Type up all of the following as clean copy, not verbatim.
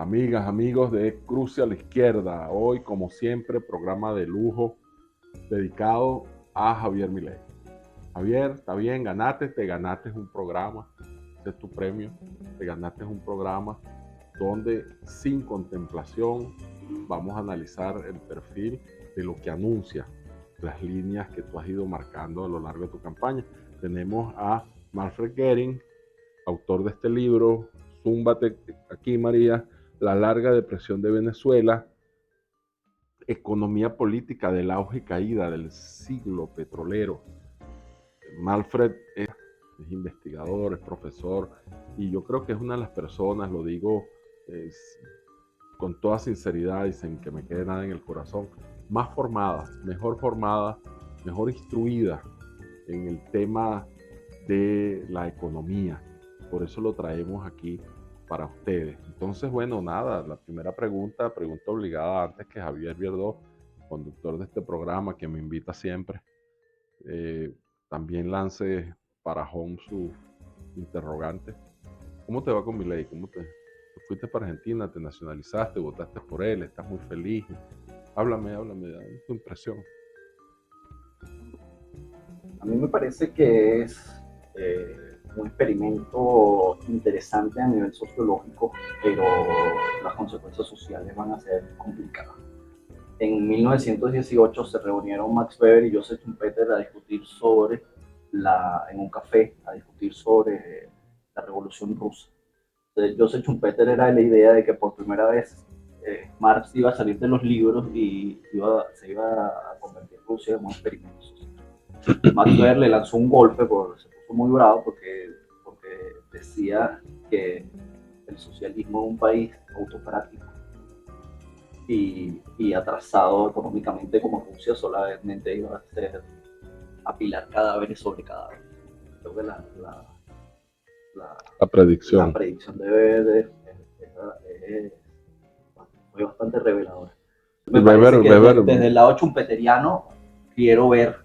amigas, amigos de Cruce a la Izquierda. Hoy, como siempre, programa de lujo dedicado a Javier Milei. Javier, está bien, te ganaste un programa, ese es tu premio, te ganaste un programa donde sin contemplación vamos a analizar el perfil de lo que anuncia, las líneas que tú has ido marcando a lo largo de tu campaña. Tenemos a Manfred Göring, autor de este libro, Zúmbate aquí, María, La larga depresión de Venezuela, economía política del auge y caída del siglo petrolero. Manfred es investigador, es profesor, y yo creo que es una de las personas, lo digo con toda sinceridad y sin que me quede nada en el corazón, más formada, mejor instruida en el tema de la economía. Por eso lo traemos aquí para ustedes. Entonces, bueno, nada, la primera pregunta obligada antes que Javier Vierdó, conductor de este programa que me invita siempre, también lance para Home su interrogante. ¿Cómo te va con Milei? Tú fuiste para Argentina, te nacionalizaste, votaste por él, estás muy feliz? Háblame, dame tu impresión. A mí me parece que es un experimento interesante a nivel sociológico, pero las consecuencias sociales van a ser complicadas. En 1918 se reunieron Max Weber y Joseph Schumpeter a discutir en un café, a discutir sobre la Revolución Rusa. Entonces, Joseph Schumpeter era la idea de que por primera vez Marx iba a salir de los libros y se iba a convertir Rusia en un experimento social. Max Weber le lanzó un golpe, se puso muy bravo porque decía que el socialismo en un país autocrático y atrasado económicamente como Rusia solamente iba a ser apilar cadáveres sobre cadáveres. Creo que la predicción de Weber fue bastante reveladora. Me parece que desde el lado schumpeteriano quiero ver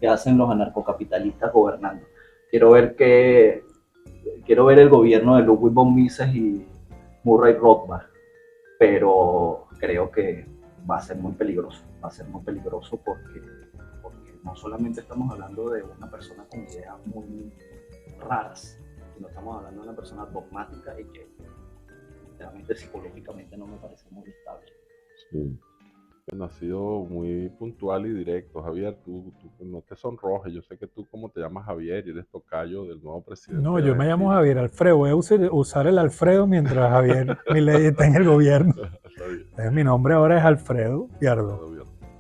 qué hacen los anarcocapitalistas gobernando. Quiero ver el gobierno de Ludwig von Mises y Murray Rothbard, pero creo que va a ser muy peligroso. Porque no solamente estamos hablando de una persona con ideas muy raras, sino estamos hablando de una persona dogmática y que realmente psicológicamente no me parece muy estable. Sí. Bueno, ha sido muy puntual y directo, Javier. Tú no te sonrojes. Yo sé que tú, como te llamas Javier, y eres tocayo del nuevo presidente. No, yo me llamo Javier Alfredo. Voy a usar el Alfredo mientras Javier Milei está en el gobierno. Entonces, mi nombre ahora es Alfredo Viardó.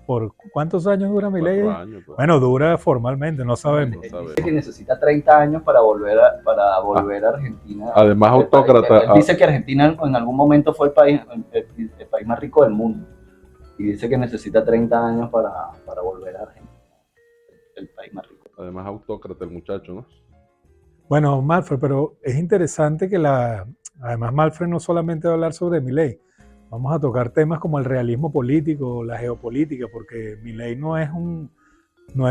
¿Por cuántos años dura Milei? 4 años. Bueno, dura formalmente, no sabemos. Dice que necesita 30 años para volver a Argentina. Además, autócrata. Él dice que Argentina en algún momento fue el país más rico del mundo. Y dice que necesita 30 años para volver a Argentina, el país más rico. Además, autócrata el muchacho, ¿no? Bueno, Manfred, pero es interesante que además Manfred no solamente va a hablar sobre Milei. Vamos a tocar temas como el realismo político, la geopolítica, porque Milei no es,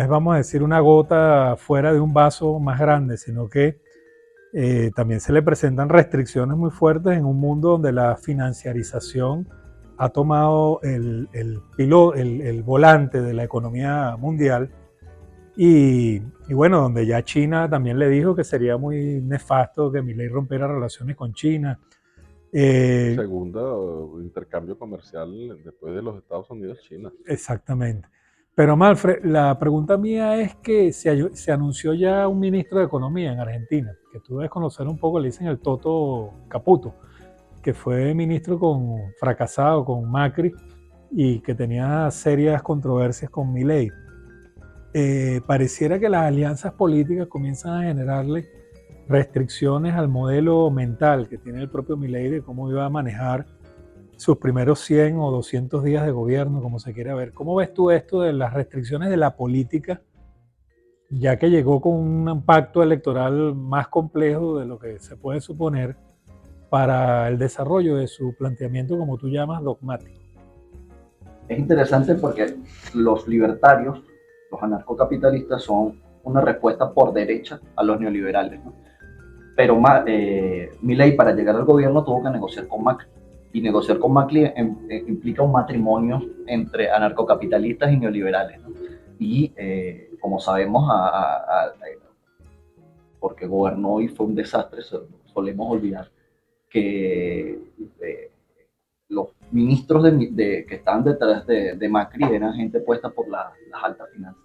vamos a decir, una gota fuera de un vaso más grande, sino que también se le presentan restricciones muy fuertes en un mundo donde la financiarización ha tomado el volante de la economía mundial y bueno, donde ya China también le dijo que sería muy nefasto que Milei rompiera relaciones con China. Segundo intercambio comercial después de los Estados Unidos-China. Exactamente. Pero Manfred, la pregunta mía es que se anunció ya un ministro de Economía en Argentina, que tú debes conocer un poco, le dicen el Toto Caputo, que fue ministro fracasado con Macri y que tenía serias controversias con Milei. Pareciera que las alianzas políticas comienzan a generarle restricciones al modelo mental que tiene el propio Milei de cómo iba a manejar sus primeros 100 o 200 días de gobierno, como se quiera ver. ¿Cómo ves tú esto de las restricciones de la política, ya que llegó con un pacto electoral más complejo de lo que se puede suponer para el desarrollo de su planteamiento, como tú llamas, dogmático? Es interesante porque los libertarios, los anarcocapitalistas, son una respuesta por derecha a los neoliberales, ¿no? Pero Milei, para llegar al gobierno, tuvo que negociar con Macri. Y negociar con Macri implica un matrimonio entre anarcocapitalistas y neoliberales, ¿no? Y como sabemos, porque gobernó y fue un desastre, solemos olvidar que los ministros que estaban detrás de Macri eran gente puesta por las altas finanzas.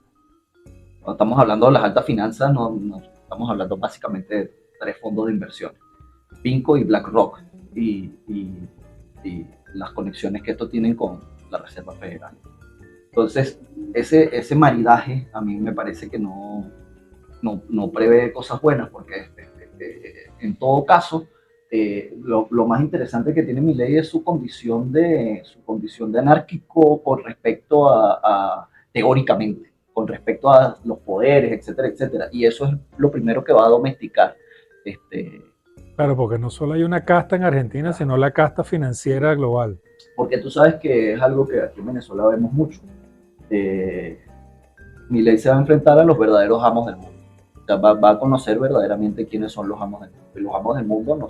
Cuando estamos hablando de las altas finanzas, no estamos hablando básicamente de 3 fondos de inversión, Pinco y BlackRock, y las conexiones que esto tienen con la Reserva Federal. Entonces, ese maridaje a mí me parece que no prevé cosas buenas, porque en todo caso, lo más interesante que tiene Milei es su condición de anárquico con respecto teóricamente, con respecto a los poderes, etcétera, etcétera. Y eso es lo primero que va a domesticar. Claro, porque no solo hay una casta en Argentina, sino la casta financiera global. Porque tú sabes que es algo que aquí en Venezuela vemos mucho. Milei se va a enfrentar a los verdaderos amos del mundo. O sea, va a conocer verdaderamente quiénes son los amos del mundo. Y los amos del mundo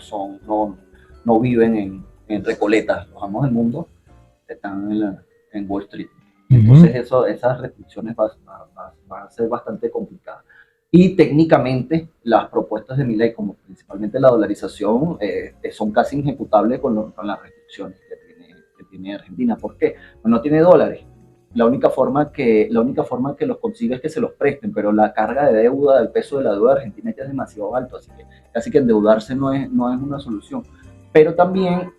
no viven en Recoleta. Los amos del mundo están en Wall Street. Entonces esas restricciones van a ser bastante complicadas. Y técnicamente las propuestas de Milei, como principalmente la dolarización, son casi ejecutables con las restricciones que tiene Argentina. ¿Por qué? Pues no tiene dólares. La única forma que los consiga es que se los presten, pero la carga de deuda, el peso de la deuda de Argentina ya es demasiado alto, así que casi que endeudarse no es una solución. Pero también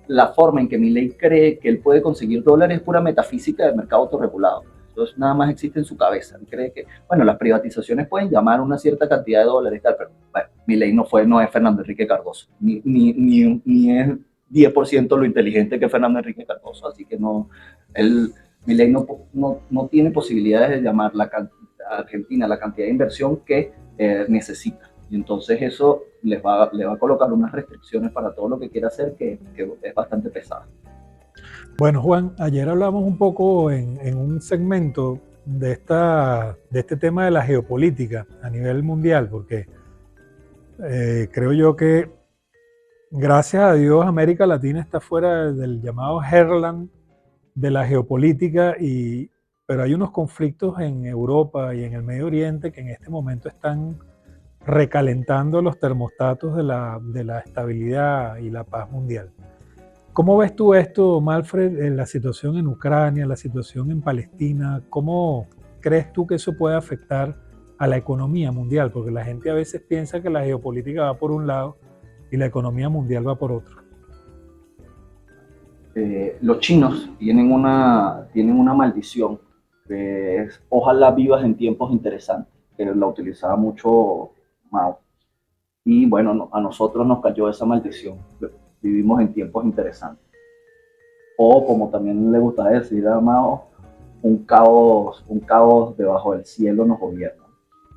la forma en que Milei cree que él puede conseguir dólares es pura metafísica del mercado autorregulado. Entonces nada más existe en su cabeza. Él cree que, bueno, las privatizaciones pueden llamar una cierta cantidad de dólares, tal, pero bueno, Milei no es Fernando Enrique Cardoso, ni es 10% lo inteligente que Fernando Enrique Cardoso, así que Milei no tiene posibilidades de llamar a Argentina la cantidad de inversión que necesita. Y entonces eso le va a colocar unas restricciones para todo lo que quiera hacer que es bastante pesado. Bueno, Juan, ayer hablamos un poco en un segmento de este tema de la geopolítica a nivel mundial, porque creo yo que gracias a Dios América Latina está fuera del llamado Herland de la geopolítica, pero hay unos conflictos en Europa y en el Medio Oriente que en este momento están recalentando los termostatos de la estabilidad y la paz mundial. ¿Cómo ves tú esto, Malfred, la situación en Ucrania, la situación en Palestina? ¿Cómo crees tú que eso puede afectar a la economía mundial? Porque la gente a veces piensa que la geopolítica va por un lado y la economía mundial va por otro. Los chinos tienen una maldición, que es ojalá vivas en tiempos interesantes, que la utilizaba mucho Mao. Y bueno, a nosotros nos cayó esa maldición. Vivimos en tiempos interesantes. O como también le gusta decir a Mao, un caos debajo del cielo nos gobierna.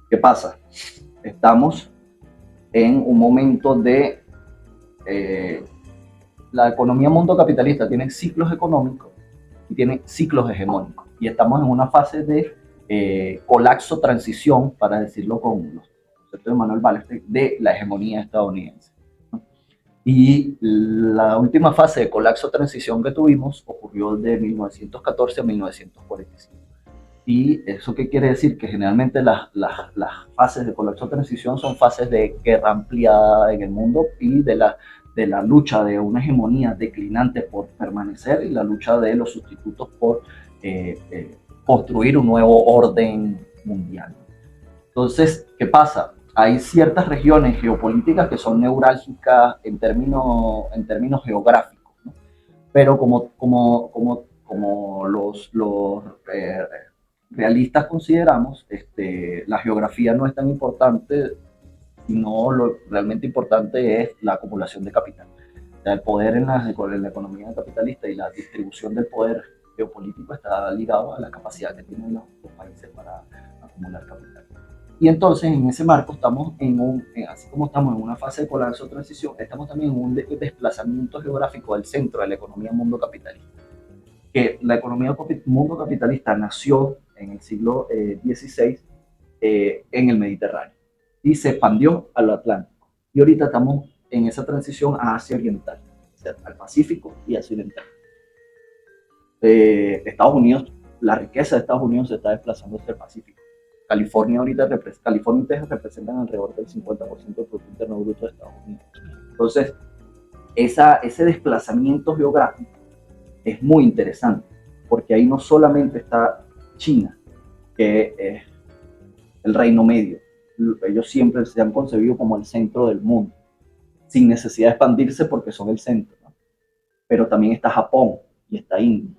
¿Qué pasa? Estamos en un momento de... la economía mundo capitalista tiene ciclos económicos y tiene ciclos hegemónicos. Y estamos en una fase de colapso, transición, para decirlo con los conceptos de Manuel Balester, de la hegemonía estadounidense. Y la última fase de colapso, transición que tuvimos ocurrió de 1914 a 1945. ¿Y eso qué quiere decir? Que generalmente las fases de colapso, transición son fases de guerra ampliada en el mundo y de la lucha de una hegemonía declinante por permanecer y la lucha de los sustitutos por construir un nuevo orden mundial. Entonces, ¿qué pasa? Hay ciertas regiones geopolíticas que son neurálgicas en términos geográficos, ¿no? Pero como los realistas consideramos, la geografía no es tan importante, sino lo realmente importante es la acumulación de capital. O sea, el poder en la economía capitalista y la distribución del poder geopolítico está ligado a la capacidad que tienen los países para acumular capital. Y entonces en ese marco estamos así como estamos en una fase de colapso o transición, estamos también en un desplazamiento geográfico del centro de la economía mundo capitalista. Que la economía mundo capitalista nació en el siglo XVI en el Mediterráneo y se expandió a lo Atlántico. Y ahorita estamos en esa transición a Asia Oriental. al Pacífico y hacia el interno. Estados Unidos, la riqueza de Estados Unidos se está desplazando hacia el Pacífico. California y Texas representan alrededor del 50% del Producto Interno Bruto de Estados Unidos. Entonces, ese desplazamiento geográfico es muy interesante, porque ahí no solamente está China, que es el reino medio. Ellos siempre se han concebido como el centro del mundo, sin necesidad de expandirse porque son el centro, ¿no? Pero también está Japón y está India.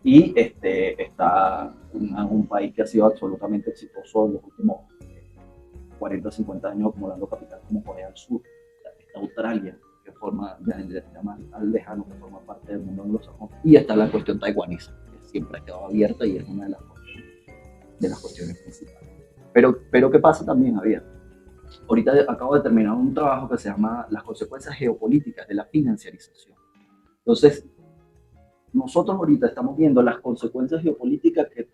Y está un país que ha sido absolutamente exitoso en los últimos 40, 50 años acumulando capital, como Corea del Sur. Está Australia, que forma, ya más al lejano, que forma parte del mundo anglosajón. Y está la cuestión taiwanesa, que siempre ha quedado abierta y es una de las cuestiones principales. Pero ¿qué pasa también, Javier? Ahorita acabo de terminar un trabajo que se llama Las consecuencias geopolíticas de la financiarización. Entonces, nosotros ahorita estamos viendo las consecuencias geopolíticas que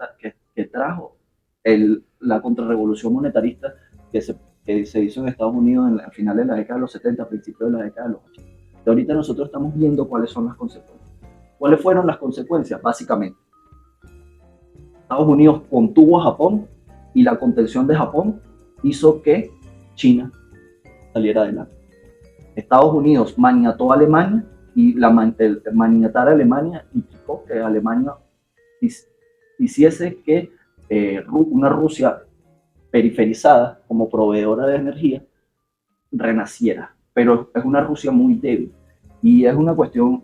trajo la contrarrevolución monetarista que se hizo en Estados Unidos a finales de la década de los 70, a principios de la década de los 80. Y ahorita nosotros estamos viendo cuáles son las consecuencias. ¿Cuáles fueron las consecuencias? Básicamente, Estados Unidos contuvo a Japón y la contención de Japón hizo que China saliera adelante. Estados Unidos maniató a Alemania y el maniatar a Alemania implicó que Alemania hiciese que una Rusia periferizada como proveedora de energía renaciera, pero es una Rusia muy débil y es una cuestión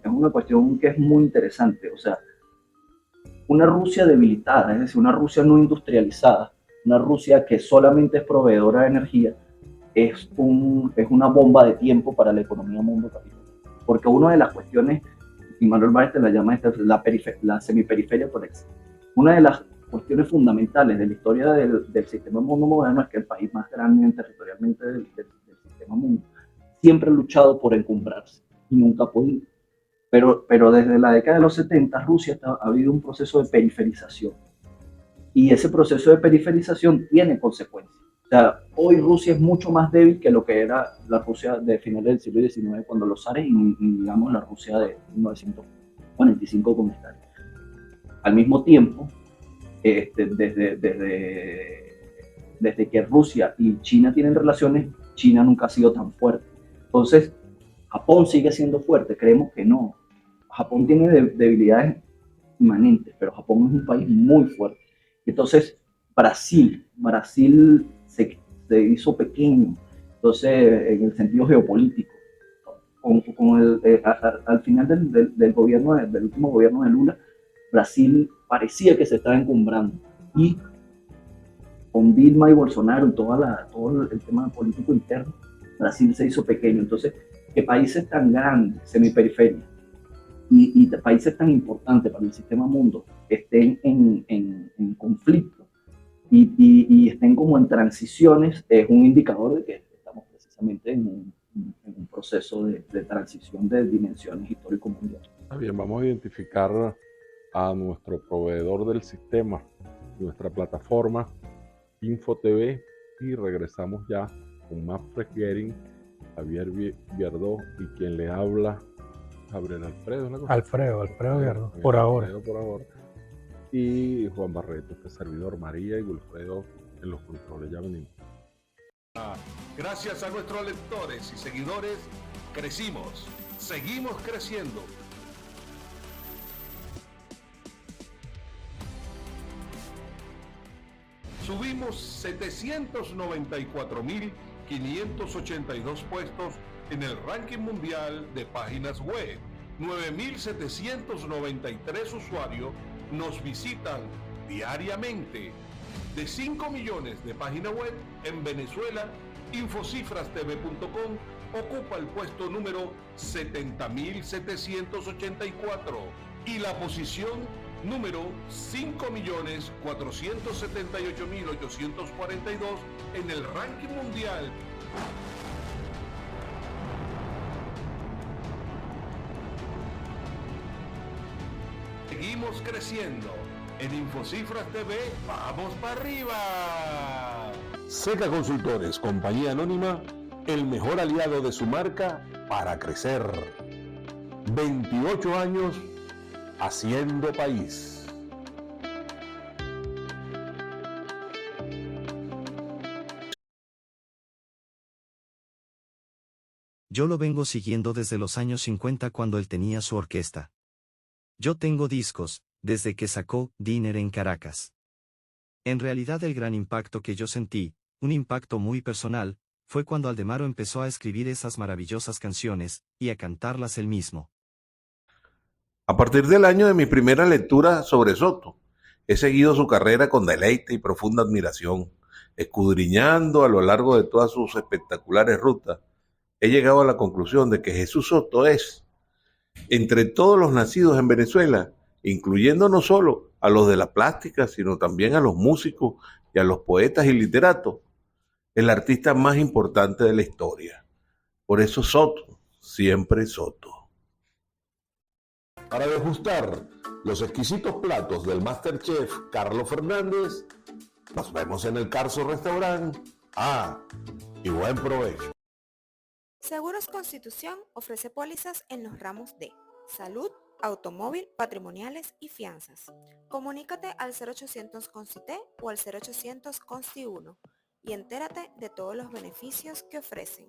que es muy interesante. O sea, una Rusia debilitada, es decir, una Rusia no industrializada, una Rusia que solamente es proveedora de energía, es una bomba de tiempo para la economía mundo capitalista. Porque una de las cuestiones, y Manuel Barrett la llama la semiperiferia por excelencia, una de las cuestiones fundamentales de la historia del sistema mundo moderno es que el país más grande territorialmente del sistema mundo siempre ha luchado por encumbrarse y nunca ha podido. Pero desde la década de los 70, Rusia ha habido un proceso de periferización. Y ese proceso de periferización tiene consecuencias. O sea, hoy Rusia es mucho más débil que lo que era la Rusia de finales del siglo XIX, cuando los zares, y digamos la Rusia de 1945 con Stalin. Al mismo tiempo, desde que Rusia y China tienen relaciones, China nunca ha sido tan fuerte. Entonces, Japón sigue siendo fuerte, creemos que no. Japón tiene debilidades inmanentes, pero Japón es un país muy fuerte. Entonces, Brasil se hizo pequeño, entonces, en el sentido geopolítico. Al final del último gobierno de Lula, Brasil parecía que se estaba encumbrando. Y con Dilma y Bolsonaro y todo el tema político interno, Brasil se hizo pequeño. Entonces, que países tan grandes, semiperiferia, y países tan importantes para el sistema mundo estén en conflicto y estén como en transiciones, es un indicador de que estamos precisamente en un proceso de transición de dimensiones histórico-mundiales. Está bien, vamos a identificar a nuestro proveedor del sistema, nuestra plataforma InfoTV, y regresamos ya con Manfred Göring, Javier Viardó y quien le habla, Gabriel Alfredo. Alfredo Viardó, por ahora. Y Juan Barreto, este servidor, María y Wilfredo en los controles. Ya venimos. Gracias a nuestros lectores y seguidores, crecimos, seguimos creciendo. Subimos 794.582 puestos en el ranking mundial de páginas web. 9.793 usuarios nos visitan diariamente. De 5 millones de páginas web en Venezuela, infocifrastv.com ocupa el puesto número 70.784 y la posición número 5.478.842 en el ranking mundial. Seguimos creciendo. En Infocifras TV, ¡vamos para arriba! Seca Consultores, compañía anónima, el mejor aliado de su marca para crecer. 28 años haciendo país. Yo lo vengo siguiendo desde los años 50 cuando él tenía su orquesta. Yo tengo discos, desde que sacó Dinner en Caracas. En realidad el gran impacto que yo sentí, un impacto muy personal, fue cuando Aldemaro empezó a escribir esas maravillosas canciones, y a cantarlas él mismo. A partir del año de mi primera lectura sobre Soto, he seguido su carrera con deleite y profunda admiración, escudriñando a lo largo de todas sus espectaculares rutas. He llegado a la conclusión de que Jesús Soto es, entre todos los nacidos en Venezuela, incluyendo no solo a los de la plástica, sino también a los músicos y a los poetas y literatos, el artista más importante de la historia. Por eso Soto, siempre Soto. Para degustar los exquisitos platos del MasterChef Carlos Fernández, nos vemos en el Carso Restaurant. Y buen provecho. Seguros Constitución ofrece pólizas en los ramos de salud, automóvil, patrimoniales y fianzas. Comunícate al 0800 CONCITE o al 0800 CONSTI 1 y entérate de todos los beneficios que ofrecen.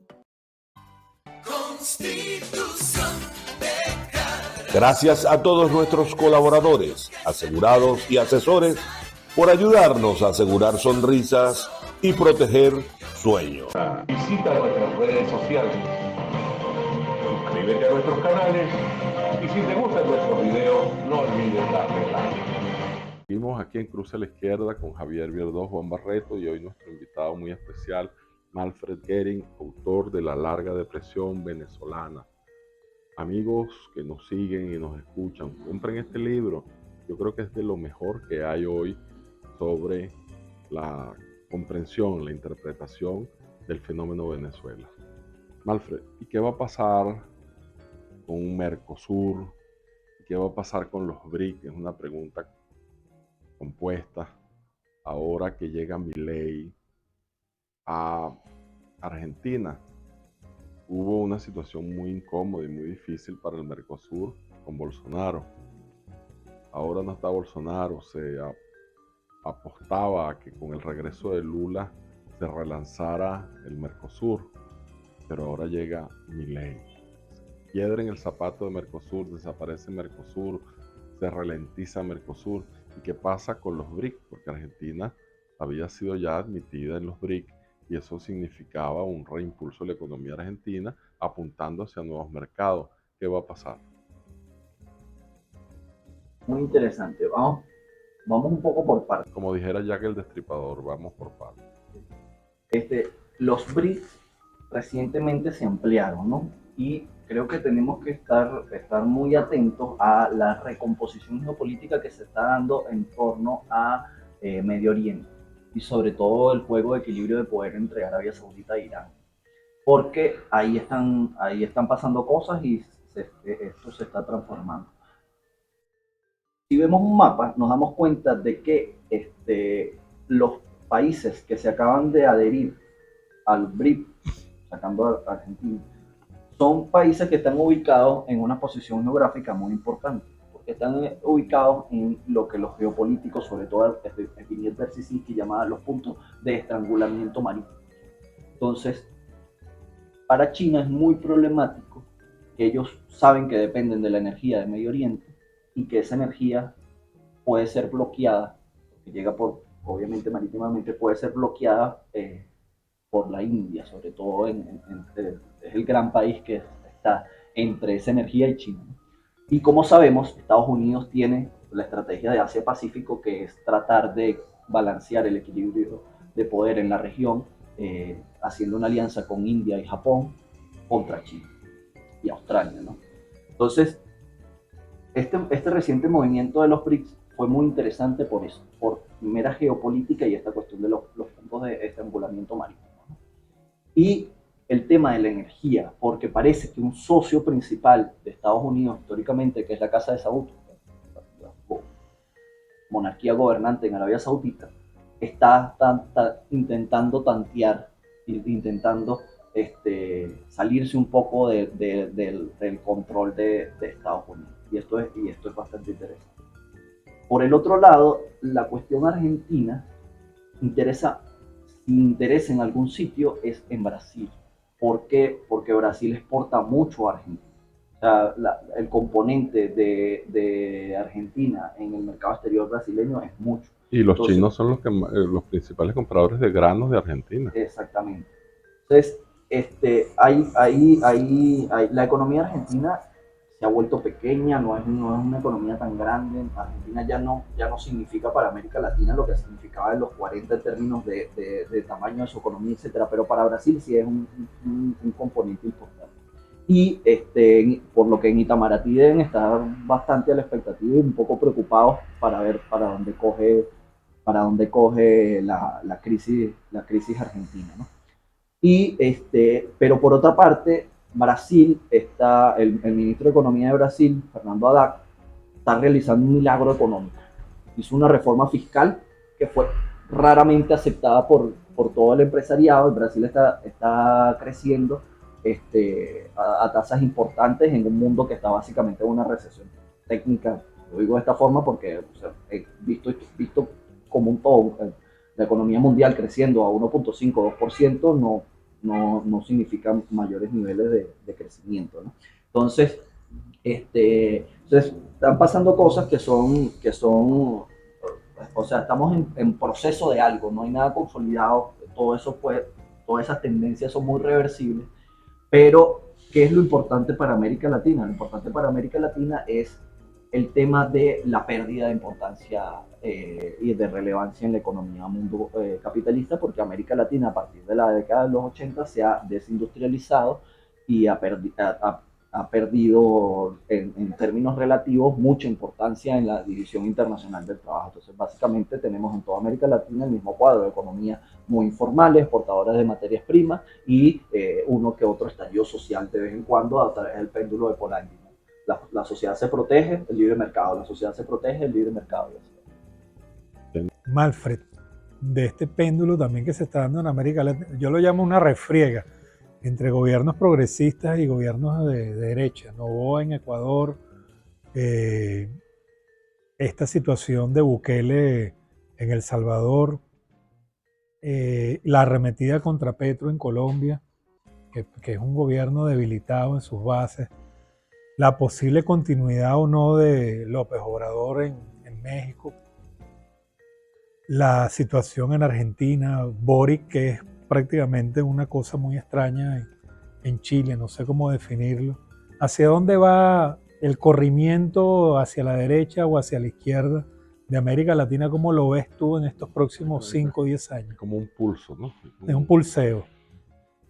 Gracias a todos nuestros colaboradores, asegurados y asesores por ayudarnos a asegurar sonrisas y proteger sueños. Visita nuestras redes sociales, suscríbete a nuestros canales y si te gustan nuestros videos, no olvides darle like. Seguimos aquí en Cruce a la Izquierda con Javier Vierdós, Juan Barreto y hoy nuestro invitado muy especial, Manfred Göring, autor de La Larga Depresión Venezolana. Amigos que nos siguen y nos escuchan, compren este libro. Yo creo que es de lo mejor que hay hoy sobre la comprensión, la interpretación del fenómeno Venezuela. Manfred, ¿y qué va a pasar con Mercosur? ¿Qué va a pasar con los BRIC? Es una pregunta compuesta. Ahora que llega Milei a Argentina, hubo una situación muy incómoda y muy difícil para el Mercosur con Bolsonaro. Ahora no está Bolsonaro, se apostaba a que con el regreso de Lula se relanzara el Mercosur, pero ahora llega Milei. Piedra en el zapato de Mercosur, desaparece Mercosur, se ralentiza Mercosur. ¿Y qué pasa con los BRIC? Porque Argentina había sido ya admitida en los BRIC y eso significaba un reimpulso de la economía argentina apuntando hacia nuevos mercados. ¿Qué va a pasar? Muy interesante. Vamos un poco por partes. Como dijera Jack el Destripador, vamos por partes. Los BRICS recientemente se ampliaron, ¿no? Y creo que tenemos que estar muy atentos a la recomposición geopolítica que se está dando en torno a Medio Oriente y sobre todo el juego de equilibrio de poder entre Arabia Saudita e Irán. Porque ahí están pasando cosas y esto se está transformando. Si vemos un mapa, nos damos cuenta de que los países que se acaban de adherir al BRIC, sacando a Argentina, son países que están ubicados en una posición geográfica muy importante, porque están ubicados en lo que los geopolíticos, sobre todo Evgeny Brzezinski, llamaban los puntos de estrangulamiento marítimo. Entonces, para China es muy problemático que ellos saben que dependen de la energía de Medio Oriente y que esa energía puede ser bloqueada, que llega obviamente marítimamente, puede ser bloqueada por la India, sobre todo es el gran país que está entre esa energía y China. Y como sabemos, Estados Unidos tiene la estrategia de Asia-Pacífico, que es tratar de balancear el equilibrio de poder en la región, haciendo una alianza con India y Japón contra China y Australia, ¿no? Entonces, este reciente movimiento de los BRICS fue muy interesante por eso, por mera geopolítica y esta cuestión de los puntos de estrangulamiento marítimo, ¿no? Y el tema de la energía, porque parece que un socio principal de Estados Unidos históricamente, que es la Casa de Saud, la monarquía gobernante en Arabia Saudita, está intentando tantear, intentando salirse un poco del control de Estados Unidos. Y esto es bastante interesante. Por el otro lado, la cuestión argentina si interesa en algún sitio es en Brasil. ¿Por qué? Porque Brasil exporta mucho a Argentina. O sea, el componente de Argentina en el mercado exterior brasileño es mucho. Y los chinos son los principales compradores de granos de Argentina. Exactamente. Entonces, la economía argentina se ha vuelto pequeña, no es una economía tan grande. Argentina ya no significa para América Latina lo que significaba en los 40 en términos de tamaño de su economía, etcétera, pero para Brasil sí es un componente importante. Y por lo que en Itamaraty deben estar bastante a la expectativa y un poco preocupados para ver para dónde coge la crisis argentina, ¿no? Pero por otra parte, Brasil el ministro de Economía de Brasil, Fernando Haddad, está realizando un milagro económico. Hizo una reforma fiscal que fue raramente aceptada por todo el empresariado. El Brasil está creciendo a tasas importantes en un mundo que está básicamente en una recesión técnica. Lo digo de esta forma porque, o sea, visto como un todo, la economía mundial creciendo a 1.5-2% no significan mayores niveles de crecimiento, ¿no? Entonces, están pasando cosas que son, o sea, estamos en proceso de algo, no hay nada consolidado, todas esas tendencias son muy reversibles, pero ¿qué es lo importante para América Latina? Lo importante para América Latina es el tema de la pérdida de importancia y de relevancia en la economía mundo capitalista, porque América Latina a partir de la década de los 80 se ha desindustrializado y ha perdido en términos relativos mucha importancia en la división internacional del trabajo. Entonces básicamente tenemos en toda América Latina el mismo cuadro de economía muy informales, exportadoras de materias primas y uno que otro estallido social de vez en cuando a través del péndulo de Polanyi. La sociedad se protege, el libre mercado, la sociedad se protege, el libre mercado. Malfred, de este péndulo también que se está dando en América Latina, yo lo llamo una refriega entre gobiernos progresistas y gobiernos de derecha. Noboa en Ecuador, esta situación de Bukele en El Salvador, la arremetida contra Petro en Colombia, que es un gobierno debilitado en sus bases, la posible continuidad o no de López Obrador en México, la situación en Argentina, Boric, que es prácticamente una cosa muy extraña en Chile, no sé cómo definirlo. ¿Hacia dónde va el corrimiento, hacia la derecha o hacia la izquierda de América Latina? ¿Cómo lo ves tú en estos próximos 5 o 10 años? Como un pulso, ¿no? Es un pulseo.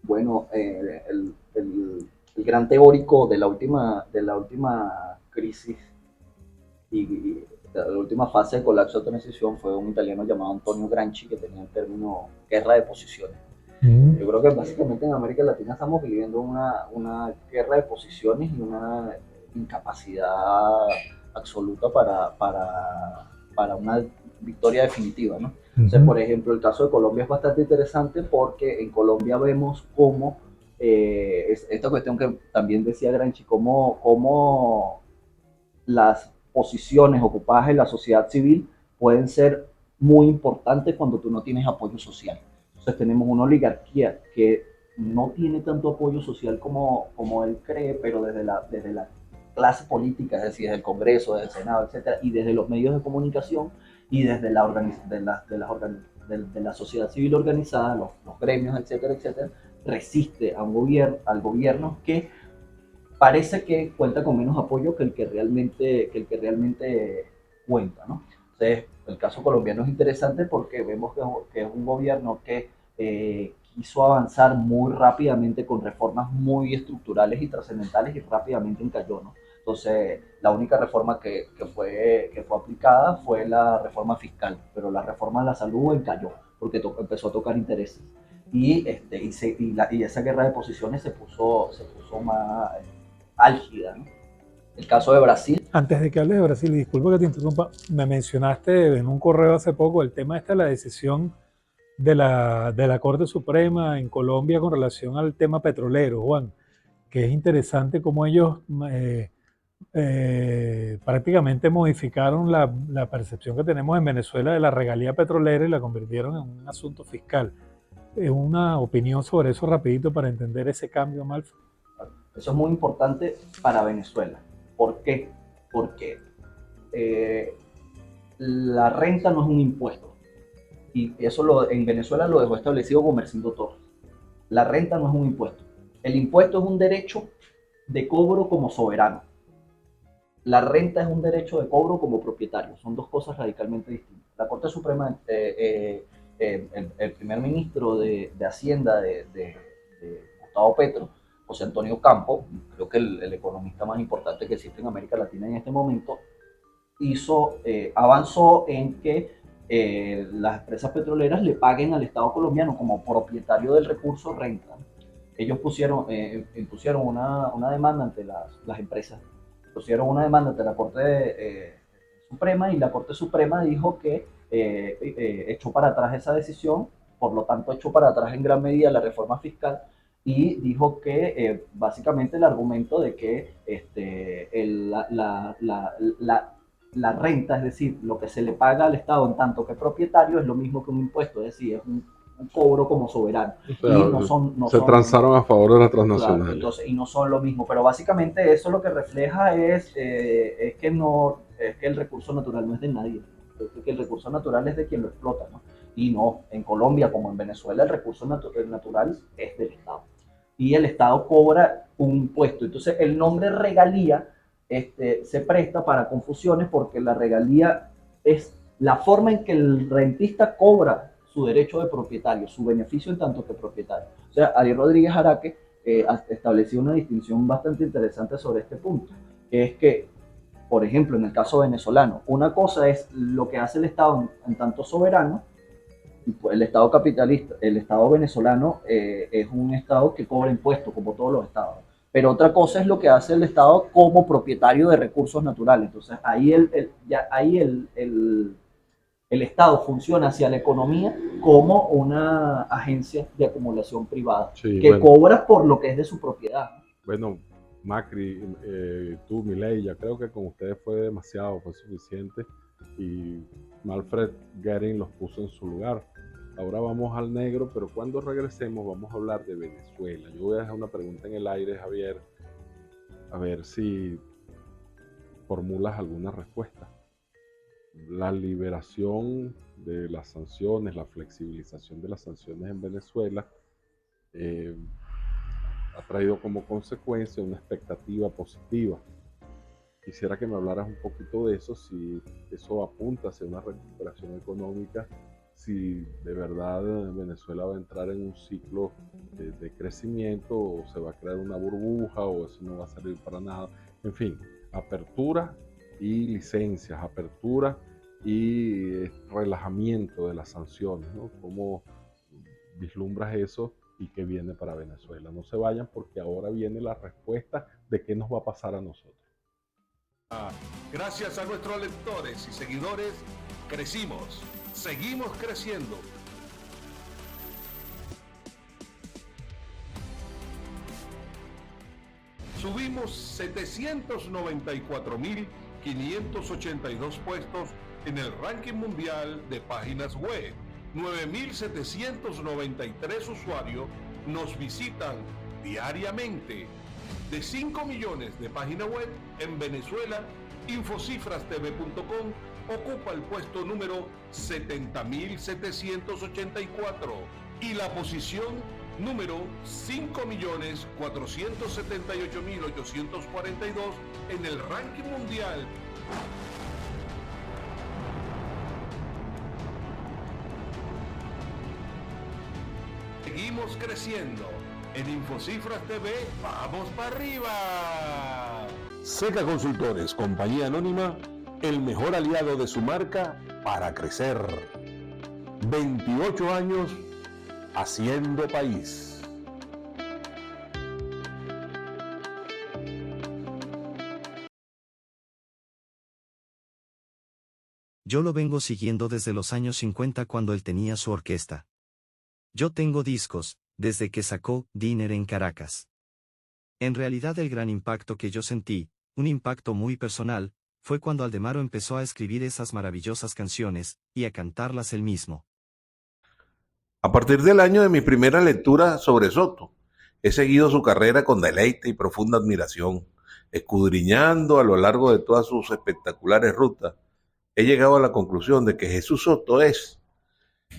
Bueno, el gran teórico de la última crisis y la última fase de colapso de transición fue un italiano llamado Antonio Gramsci, que tenía el término guerra de posiciones. Yo creo que básicamente en América Latina estamos viviendo una guerra de posiciones y una incapacidad absoluta para una victoria definitiva, ¿no? Entonces, por ejemplo, el caso de Colombia es bastante interesante porque en Colombia vemos cómo esta cuestión que también decía Gramsci, cómo las posiciones ocupadas en la sociedad civil pueden ser muy importantes cuando tú no tienes apoyo social. Entonces tenemos una oligarquía que no tiene tanto apoyo social como él cree, pero desde la clase política, es decir, desde el Congreso, desde el Senado, etcétera, y desde los medios de comunicación y desde la sociedad civil organizada, los gremios, etcétera, etcétera, resiste al gobierno que parece que cuenta con menos apoyo que el que realmente cuenta, ¿no? Entonces, el caso colombiano es interesante porque vemos que es un gobierno que quiso avanzar muy rápidamente con reformas muy estructurales y trascendentales y rápidamente encalló, ¿no? Entonces, la única reforma que fue aplicada fue la reforma fiscal, pero la reforma de la salud encalló porque empezó a tocar intereses. Y esa guerra de posiciones se puso más álgida, ¿no? El caso de Brasil. Antes de que hables de Brasil, y disculpa que te interrumpa, me mencionaste en un correo hace poco el tema de la decisión de la Corte Suprema en Colombia con relación al tema petrolero, Juan, que es interesante cómo ellos prácticamente modificaron la percepción que tenemos en Venezuela de la regalía petrolera y la convirtieron en un asunto fiscal. Una opinión sobre eso rapidito para entender ese cambio, Malfa. Eso es muy importante para Venezuela. ¿Por qué? Porque la renta no es un impuesto. Y eso en Venezuela lo dejó establecido Gomercindo Torres. La renta no es un impuesto. El impuesto es un derecho de cobro como soberano. La renta es un derecho de cobro como propietario. Son dos cosas radicalmente distintas. La Corte Suprema, el primer ministro de Hacienda de Gustavo Petro, José Antonio Campo, creo que el economista más importante que existe en América Latina en este momento, avanzó en que las empresas petroleras le paguen al Estado colombiano como propietario del recurso renta. Ellos impusieron una demanda ante las empresas, pusieron una demanda ante la Corte Suprema, y la Corte Suprema dijo que echó para atrás esa decisión, por lo tanto echó para atrás en gran medida la reforma fiscal, y dijo que básicamente el argumento de que la renta, es decir, lo que se le paga al Estado en tanto que propietario, es lo mismo que un impuesto, es decir, es un cobro como soberano. O sea, Y no se son transaron a favor de las claro, transnacionales. entonces, y no son lo mismo, pero básicamente eso lo que refleja es que el recurso natural no es de nadie, es que el recurso natural es de quien lo explota, ¿no? Y no, en Colombia como en Venezuela el recurso natural es del Estado. Y el Estado cobra un impuesto. Entonces el nombre regalía se presta para confusiones, porque la regalía es la forma en que el rentista cobra su derecho de propietario, su beneficio en tanto que propietario. O sea, Ariel Rodríguez Araque estableció una distinción bastante interesante sobre este punto, que es que, por ejemplo, en el caso venezolano, una cosa es lo que hace el Estado en tanto soberano. El Estado capitalista, el Estado venezolano es un Estado que cobra impuestos como todos los Estados. Pero otra cosa es lo que hace el Estado como propietario de recursos naturales. Entonces ahí el Estado funciona hacia la economía como una agencia de acumulación privada, Sí, que bueno, cobra por lo que es de su propiedad. bueno, Macri, tú, Milei, ya creo que con ustedes fue demasiado, fue suficiente, y Manfred Goering los puso en su lugar. Ahora vamos al negro, pero cuando regresemos vamos a hablar de Venezuela. Yo voy a dejar una pregunta en el aire, Javier, a ver si formulas alguna respuesta. La liberación de las sanciones, la flexibilización de las sanciones en Venezuela ha traído como consecuencia una expectativa positiva. Quisiera que me hablaras un poquito de eso, si eso apunta hacia una recuperación económica, si de verdad Venezuela va a entrar en un ciclo de crecimiento, o se va a crear una burbuja, o eso no va a servir para nada. En fin, apertura y licencias, apertura y relajamiento de las sanciones, ¿no? ¿Cómo vislumbras eso y qué viene para Venezuela? No se vayan, porque ahora viene la respuesta de qué nos va a pasar a nosotros. Gracias a nuestros lectores y seguidores, crecimos, seguimos creciendo. Subimos 794.582 puestos en el ranking mundial de páginas web. 9.793 usuarios nos visitan diariamente. De 5 millones de páginas web en Venezuela, Infocifrastv.com ocupa el puesto número 70.784 y la posición número 5.478.842 en el ranking mundial. Seguimos creciendo. En Infocifras TV, ¡vamos para arriba! Seca Consultores, compañía anónima, el mejor aliado de su marca para crecer. 28 años haciendo país. Yo lo vengo siguiendo desde los años 50 cuando él tenía su orquesta. Yo tengo discos, desde que sacó Dinner en Caracas. En realidad el gran impacto que yo sentí, un impacto muy personal, fue cuando Aldemaro empezó a escribir esas maravillosas canciones, y a cantarlas él mismo. A partir del año de mi primera lectura sobre Soto, he seguido su carrera con deleite y profunda admiración. Escudriñando a lo largo de todas sus espectaculares rutas, he llegado a la conclusión de que Jesús Soto es,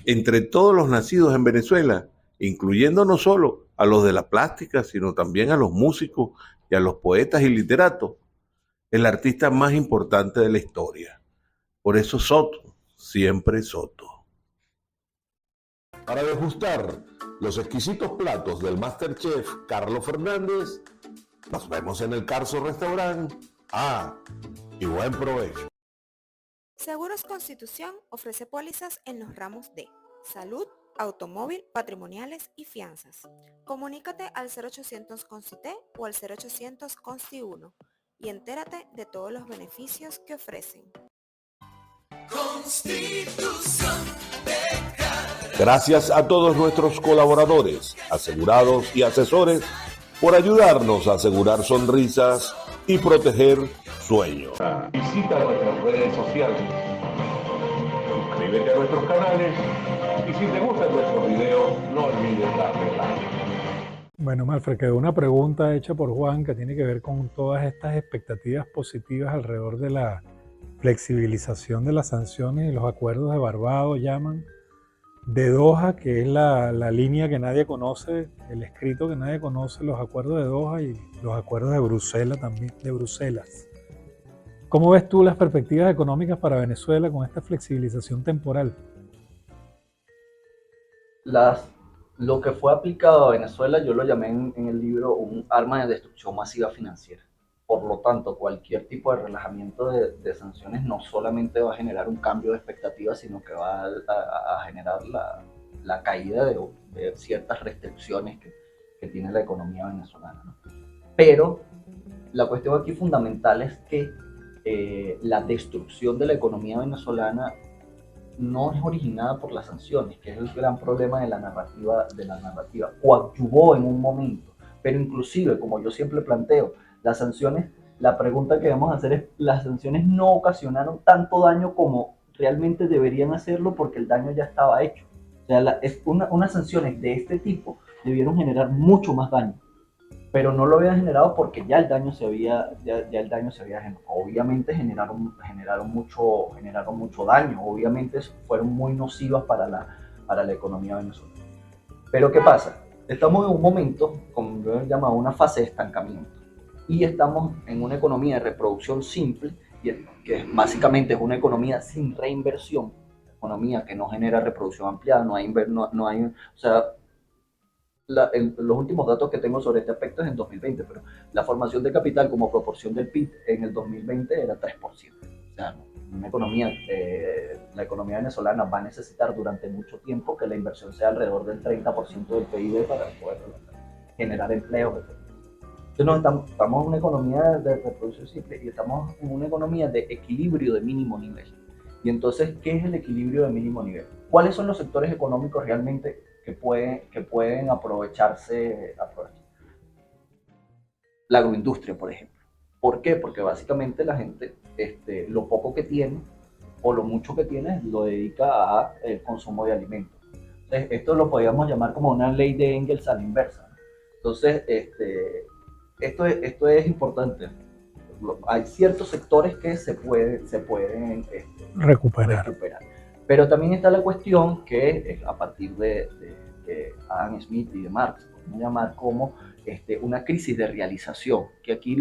entre todos los nacidos en Venezuela, incluyendo no solo a los de la plástica, sino también a los músicos y a los poetas y literatos, el artista más importante de la historia. Por eso Soto, siempre Soto. Para degustar los exquisitos platos del MasterChef Carlos Fernández, nos vemos en el Carso Restaurant. Y buen provecho. Seguros Constitución ofrece pólizas en los ramos de salud, automóvil, patrimoniales y fianzas. Comunícate al 0800 CONCITE o al 0800 CONSTI 1 y entérate de todos los beneficios que ofrecen. Constitución de Caracas. Gracias a todos nuestros colaboradores, asegurados y asesores por ayudarnos a asegurar sonrisas y proteger sueños. Visita nuestras redes sociales, suscríbete a nuestros canales y si te gustan nuestros videos, no olvides darle like. Bueno, Malfred, quedó una pregunta hecha por Juan que tiene que ver con todas estas expectativas positivas alrededor de la flexibilización de las sanciones y los acuerdos de Barbados, llaman, de Doha, que es la línea que nadie conoce, el escrito que nadie conoce, los acuerdos de Doha y los acuerdos de Bruselas también, de Bruselas. ¿Cómo ves tú las perspectivas económicas para Venezuela con esta flexibilización temporal? Lo que fue aplicado a Venezuela, yo lo llamé en el libro un arma de destrucción masiva financiera. Por lo tanto, cualquier tipo de relajamiento de sanciones no solamente va a generar un cambio de expectativas, sino que va a generar la caída de ciertas restricciones que tiene la economía venezolana, ¿no? Pero la cuestión aquí fundamental es que la destrucción de la economía venezolana no es originada por las sanciones, que es el gran problema de la narrativa. Coadyuvó en un momento, pero inclusive, como yo siempre planteo, las sanciones, la pregunta que debemos hacer es, las sanciones no ocasionaron tanto daño como realmente deberían hacerlo porque el daño ya estaba hecho. O sea, unas sanciones de este tipo debieron generar mucho más daño, pero no lo habían generado porque ya el daño se había generado. Obviamente generaron mucho daño, obviamente fueron muy nocivas para la economía venezolana. Pero ¿qué pasa? Estamos en un momento, como yo he llamado, una fase de estancamiento. Y estamos en una economía de reproducción simple, que básicamente es una economía sin reinversión, economía que no genera reproducción ampliada, o sea, los últimos datos que tengo sobre este aspecto es en 2020, pero la formación de capital como proporción del PIB en el 2020 era 3%. O sea, la economía venezolana va a necesitar durante mucho tiempo que la inversión sea alrededor del 30% del PIB para poder generar empleo. Entonces estamos en una economía de reproducción simple y estamos en una economía de equilibrio de mínimo nivel. Y entonces, ¿qué es el equilibrio de mínimo nivel? ¿Cuáles son los sectores económicos realmente que pueden aprovecharse? La agroindustria, por ejemplo. ¿Por qué? Porque básicamente la gente, lo poco que tiene o lo mucho que tiene, lo dedica al consumo de alimentos. Entonces, esto lo podríamos llamar como una ley de Engels a la inversa. Entonces, esto es importante. Hay ciertos sectores que se pueden recuperar. Pero también está la cuestión que a partir de Adam Smith y de Marx, podemos llamar como una crisis de realización, que aquí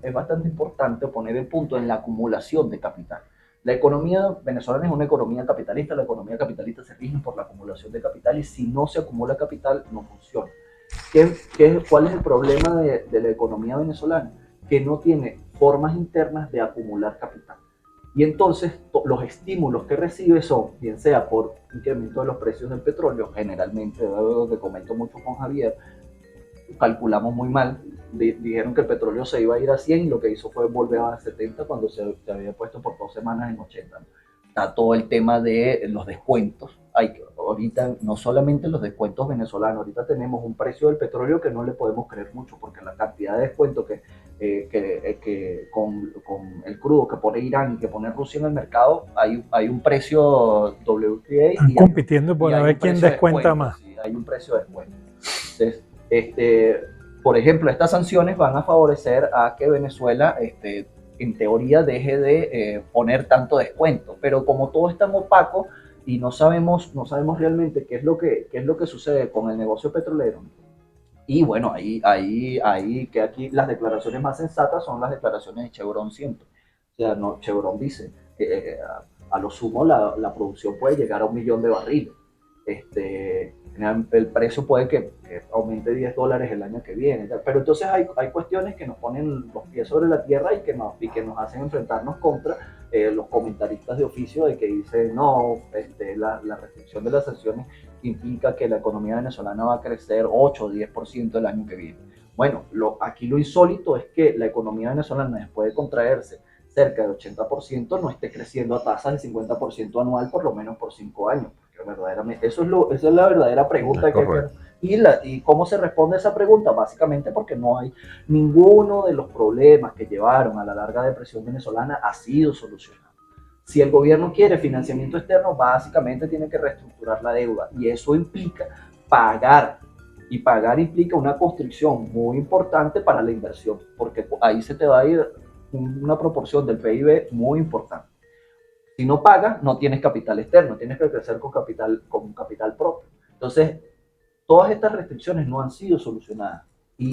es bastante importante poner el punto en la acumulación de capital. La economía venezolana es una economía capitalista, la economía capitalista se rige por la acumulación de capital y si no se acumula capital no funciona. ¿Cuál es el problema de la economía venezolana? Que no tiene formas internas de acumular capital. Y entonces los estímulos que recibe son, bien sea por incremento de los precios del petróleo, generalmente, lo que comento mucho con Javier, calculamos muy mal, dijeron que el petróleo se iba a ir a 100 y lo que hizo fue volver a 70 cuando se había puesto por 2 semanas en 80. Está todo el tema de los descuentos. ahorita no solamente los descuentos venezolanos, ahorita tenemos un precio del petróleo que no le podemos creer mucho, porque la cantidad de descuentos que con el crudo que pone Irán y que pone Rusia en el mercado, hay un precio WTA Están compitiendo por ver quién descuenta más. Sí, hay un precio de descuento. Entonces, por ejemplo, estas sanciones van a favorecer a que Venezuela, en teoría, deje de poner tanto descuento, pero como todo es tan opaco y no sabemos realmente qué es lo que sucede con el negocio petrolero. Y bueno, ahí que aquí las declaraciones más sensatas son las declaraciones de Chevron siempre. O sea, no, Chevron dice que a lo sumo la producción puede llegar a 1 millón de barriles. El precio puede que aumente $10 el año que viene. Pero entonces hay cuestiones que nos ponen los pies sobre la tierra y que nos hacen enfrentarnos contra los comentaristas de oficio de que dicen, no, la restricción de las sanciones implica que la economía venezolana va a crecer 8 o 10% el año que viene. Bueno, aquí lo insólito es que la economía venezolana, después de contraerse cerca del 80%, no esté creciendo a tasas de 50% anual por lo menos por 5 años. Porque verdaderamente, esa es la verdadera pregunta. ¿Y cómo se responde a esa pregunta? Básicamente porque no hay ninguno de los problemas que llevaron a la larga depresión venezolana ha sido solucionado. Si el gobierno quiere financiamiento externo, básicamente tiene que reestructurar la deuda y eso implica pagar. Y pagar implica una constricción muy importante para la inversión, porque ahí se te va a ir una proporción del PIB muy importante. Si no pagas, no tienes capital externo, tienes que crecer con capital propio. Entonces, todas estas restricciones no han sido solucionadas y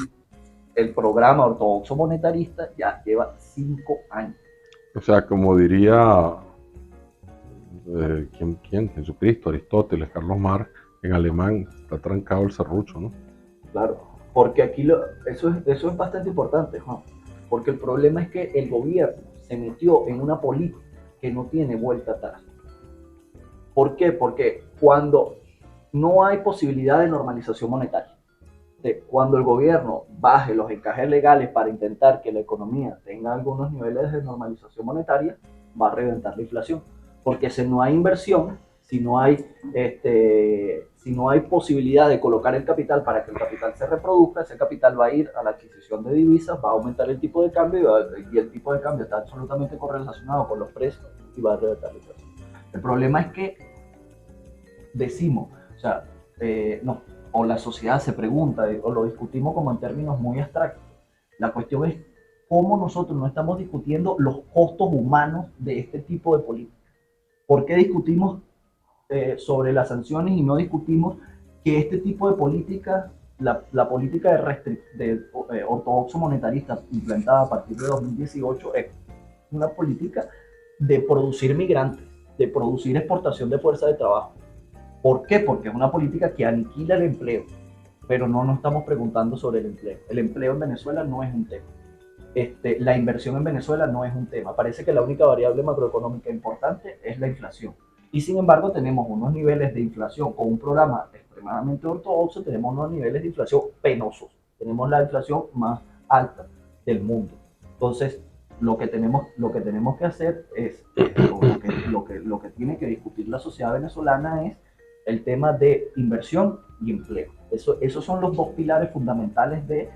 el programa ortodoxo monetarista ya lleva 5 años. O sea, como diría ¿quién? Jesucristo, Aristóteles, Carlos Marx, en alemán está trancado el serrucho, ¿no? Claro, porque aquí eso es bastante importante, Juan, porque el problema es que el gobierno se metió en una política que no tiene vuelta atrás. ¿Por qué? Porque cuando no hay posibilidad de normalización monetaria, cuando el gobierno baje los encajes legales para intentar que la economía tenga algunos niveles de normalización monetaria, va a reventar la inflación. Porque si no hay inversión, si no hay posibilidad de colocar el capital para que el capital se reproduzca, ese capital va a ir a la adquisición de divisas, va a aumentar el tipo de cambio y el tipo de cambio está absolutamente correlacionado con los precios y va a reventar la inflación. El problema es que decimos, o la sociedad se pregunta o lo discutimos como en términos muy abstractos. La cuestión es cómo nosotros no estamos discutiendo los costos humanos de este tipo de políticas. ¿Por qué discutimos sobre las sanciones y no discutimos que este tipo de políticas, la política de ortodoxo monetarista implantada a partir de 2018 es una política de producir migrantes, de producir exportación de fuerza de trabajo? ¿Por qué? Porque es una política que aniquila el empleo, pero no nos estamos preguntando sobre el empleo. El empleo en Venezuela no es un tema. La inversión en Venezuela no es un tema. Parece que la única variable macroeconómica importante es la inflación. Y sin embargo tenemos unos niveles de inflación con un programa extremadamente ortodoxo, tenemos unos niveles de inflación penosos. Tenemos la inflación más alta del mundo. Entonces, lo que tenemos que hacer es, lo que tiene que discutir la sociedad venezolana es el tema de inversión y empleo. Esos son los dos pilares fundamentales de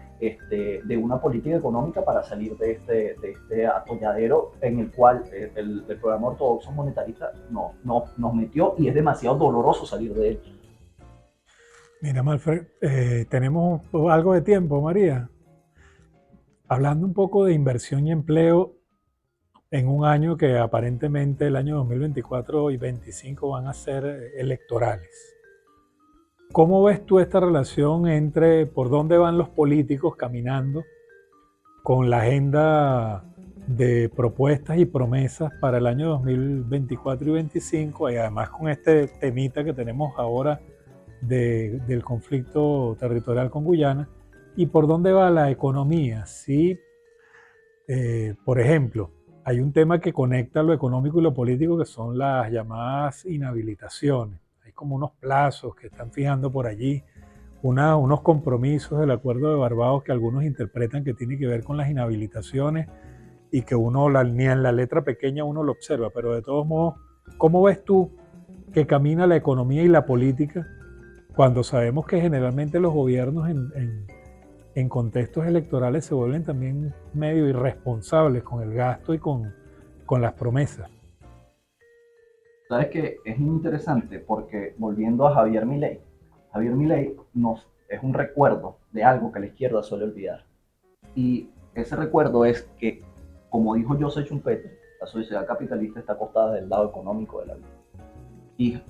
una política económica para salir de este atolladero en el cual el programa ortodoxo monetarista nos metió y es demasiado doloroso salir de él. Mira, Malfred, tenemos algo de tiempo, María. Hablando un poco de inversión y empleo en un año que aparentemente el año 2024 y 2025 van a ser electorales. ¿Cómo ves tú esta relación entre por dónde van los políticos caminando con la agenda de propuestas y promesas para el año 2024 y 2025 y además con este temita que tenemos ahora del conflicto territorial con Guyana? ¿Y por dónde va la economía? Si, por ejemplo, hay un tema que conecta lo económico y lo político que son las llamadas inhabilitaciones. Hay como unos plazos que están fijando por allí, unos compromisos del Acuerdo de Barbados que algunos interpretan que tiene que ver con las inhabilitaciones y que uno ni en la letra pequeña uno lo observa, pero de todos modos, ¿cómo ves tú que camina la economía y la política, cuando sabemos que generalmente los gobiernos en contextos electorales se vuelven también medio irresponsables con el gasto y con las promesas? Sabes que es muy interesante porque volviendo a Javier Milei es un recuerdo de algo que la izquierda suele olvidar. Y ese recuerdo es que, como dijo Joseph Schumpeter, la sociedad capitalista está acostada del lado económico de la vida. Y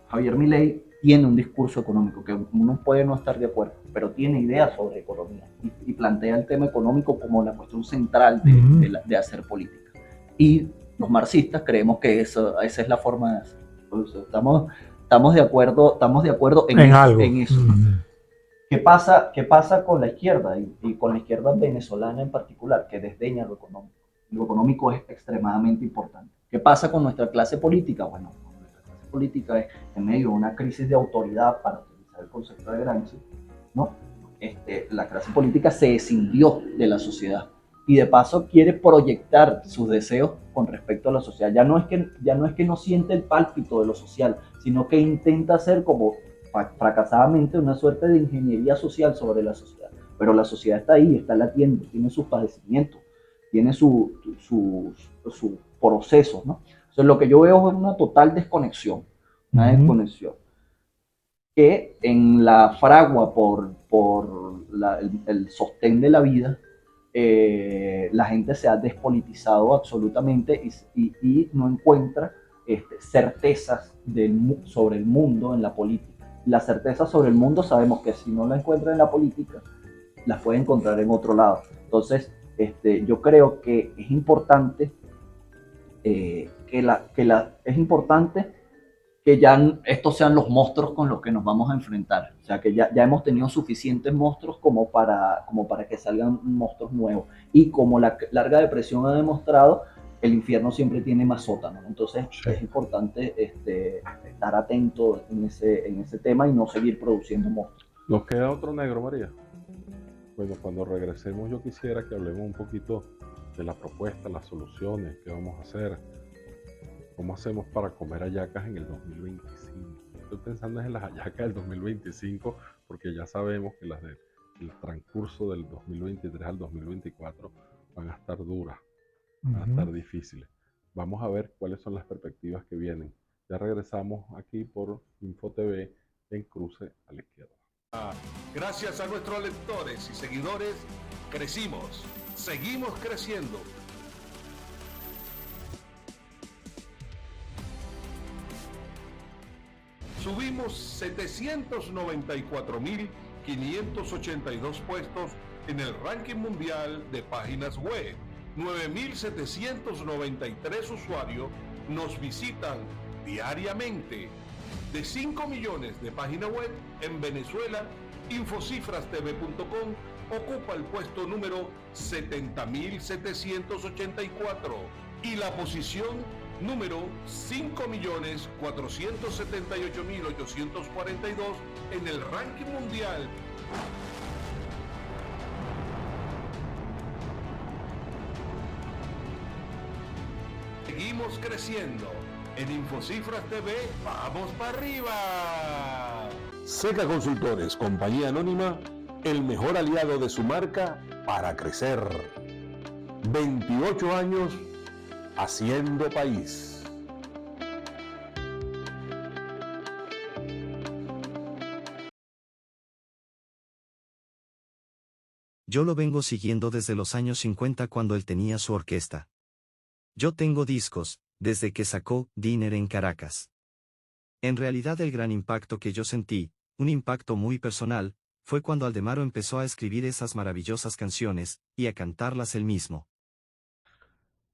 Javier Milei tiene un discurso económico que uno puede no estar de acuerdo, pero tiene ideas sobre economía y plantea el tema económico como la cuestión central de hacer política. Y los marxistas creemos que esa es la forma de hacer. Entonces, estamos de acuerdo en algo. En eso. ¿Qué pasa con la izquierda y con la izquierda venezolana en particular, que desdeña lo económico? Lo económico es extremadamente importante. ¿Qué pasa con nuestra clase política? Bueno, nuestra clase política es en medio de una crisis de autoridad, para utilizar el concepto de Gramsci, ¿no? La clase política se escindió de la sociedad y de paso quiere proyectar sus deseos con respecto a la sociedad. Ya no es que no siente el pálpito de lo social, sino que intenta hacer como fracasadamente una suerte de ingeniería social sobre la sociedad. Pero la sociedad está ahí, está latiendo, tiene sus padecimientos, tiene sus procesos, ¿no? Entonces lo que yo veo es una total desconexión, que en la fragua por el sostén de la vida, la gente se ha despolitizado absolutamente y no encuentra certezas sobre el mundo en la política. La certeza sobre el mundo sabemos que si no la encuentra en la política, la puede encontrar en otro lado. Entonces, yo creo que es importante que ya estos sean los monstruos con los que nos vamos a enfrentar. O sea, que ya hemos tenido suficientes monstruos como para que salgan monstruos nuevos. Y como la larga depresión ha demostrado, el infierno siempre tiene más sótanos. Entonces, sí, es importante estar atento en ese tema y no seguir produciendo monstruos. ¿Nos queda otro negro, María? Bueno, cuando regresemos yo quisiera que hablemos un poquito de la propuesta, las soluciones, qué vamos a hacer, cómo hacemos para comer hallacas en el 2025. Estoy pensando en las hallacas del 2025 porque ya sabemos que las del transcurso del 2023 al 2024 van a estar duras, van a estar difíciles. Vamos a ver cuáles son las perspectivas que vienen. Ya regresamos aquí por InfoTV en Cruce a la Izquierda. Gracias a nuestros lectores y seguidores, crecimos, seguimos creciendo. Subimos 794.582 puestos en el ranking mundial de páginas web. 9.793 usuarios nos visitan diariamente. De 5 millones de páginas web en Venezuela, Infocifrastv.com ocupa el puesto número 70.784 y la posición número 5.478.842 en el ranking mundial. Seguimos creciendo. En Infocifras TV, ¡vamos para arriba! Seca Consultores, compañía anónima, el mejor aliado de su marca para crecer. 28 años haciendo país. Yo lo vengo siguiendo desde los años 50 cuando él tenía su orquesta. Yo tengo discos, desde que sacó Dinner en Caracas. En realidad el gran impacto que yo sentí, un impacto muy personal, fue cuando Aldemaro empezó a escribir esas maravillosas canciones, y a cantarlas él mismo.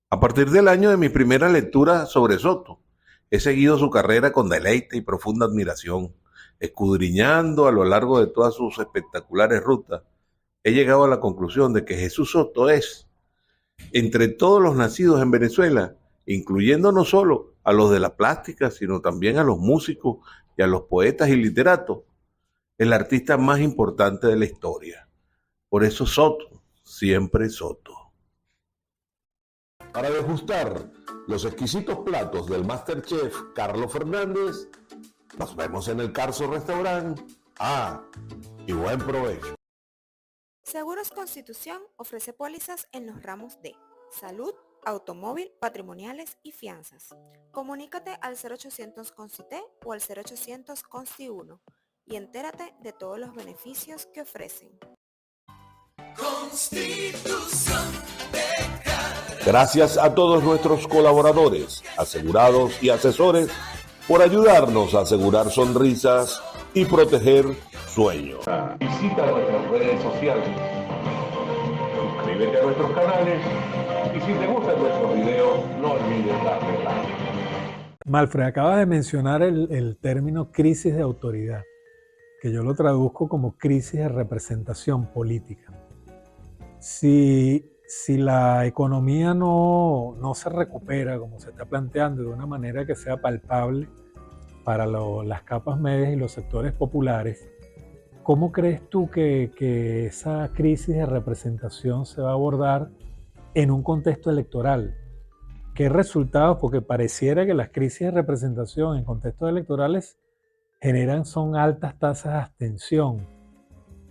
A partir del año de mi primera lectura sobre Soto, he seguido su carrera con deleite y profunda admiración, escudriñando a lo largo de todas sus espectaculares rutas. He llegado a la conclusión de que Jesús Soto es, entre todos los nacidos en Venezuela, incluyendo no solo a los de la plástica, sino también a los músicos y a los poetas y literatos, el artista más importante de la historia. Por eso Soto, siempre Soto. Para degustar los exquisitos platos del MasterChef Carlos Fernández, Nos vemos en el Carso Restaurant. Y buen provecho. Seguros Constitución ofrece pólizas en los ramos de salud, automóvil, patrimoniales y fianzas. Comunícate al 0800 CONCITE o al 0800 CONSTI 1 y entérate de todos los beneficios que ofrecen. Constitución de Caracas. Gracias a todos nuestros colaboradores, asegurados y asesores por ayudarnos a asegurar sonrisas y proteger sueños. Visita nuestras redes sociales, suscríbete a nuestros canales y si te gustan nuestros videos, no olvides darle like. Malfred, acabas de mencionar el término crisis de autoridad, que yo lo traduzco como crisis de representación política. Si la economía no se recupera como se está planteando de una manera que sea palpable para las capas medias y los sectores populares, ¿cómo crees tú que esa crisis de representación se va a abordar en un contexto electoral? ¿Qué resultados? Porque pareciera que las crisis de representación en contextos electorales son altas tasas de abstención.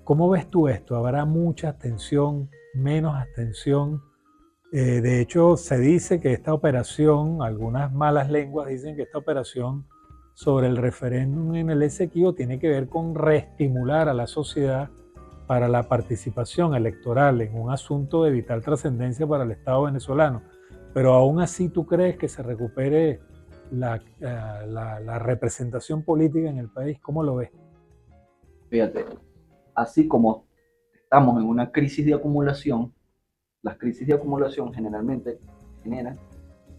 ¿Cómo ves tú esto? ¿Habrá mucha abstención, menos abstención? De hecho, se dice que esta operación, algunas malas lenguas dicen que esta operación sobre el referéndum en el Esequibo tiene que ver con reestimular a la sociedad para la participación electoral en un asunto de vital trascendencia para el Estado venezolano. Pero aún así, ¿tú crees que se recupere la representación política en el país? ¿Cómo lo ves? Fíjate, así como estamos en una crisis de acumulación, las crisis de acumulación generalmente generan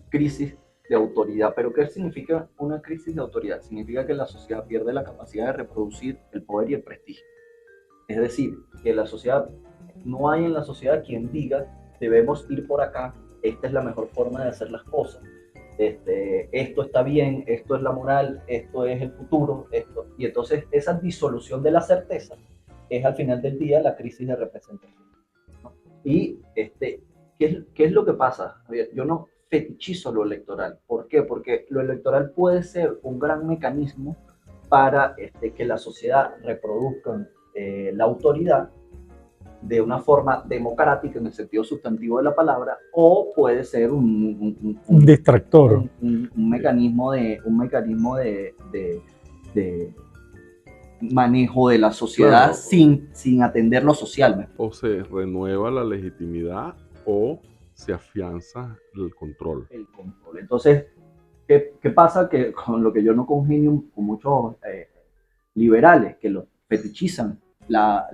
crisis de autoridad. ¿Pero qué significa una crisis de autoridad? Significa que la sociedad pierde la capacidad de reproducir el poder y el prestigio. Es decir, que no hay en la sociedad quien diga debemos ir por acá, esta es la mejor forma de hacer las cosas, esto está bien, esto es la moral, esto es el futuro, y entonces esa disolución de la certeza es al final del día la crisis de representación, ¿no? Y ¿qué es lo que pasa? Yo no fetichizo lo electoral. ¿Por qué? Porque lo electoral puede ser un gran mecanismo para que la sociedad reproduzca la autoridad de una forma democrática en el sentido sustantivo de la palabra, o puede ser un distractor, un mecanismo de manejo de la sociedad, claro, sin atender lo social. O se renueva la legitimidad o se afianza el control. Entonces, ¿qué pasa? Que con lo que yo no congenio con muchos liberales que lo fetichizan la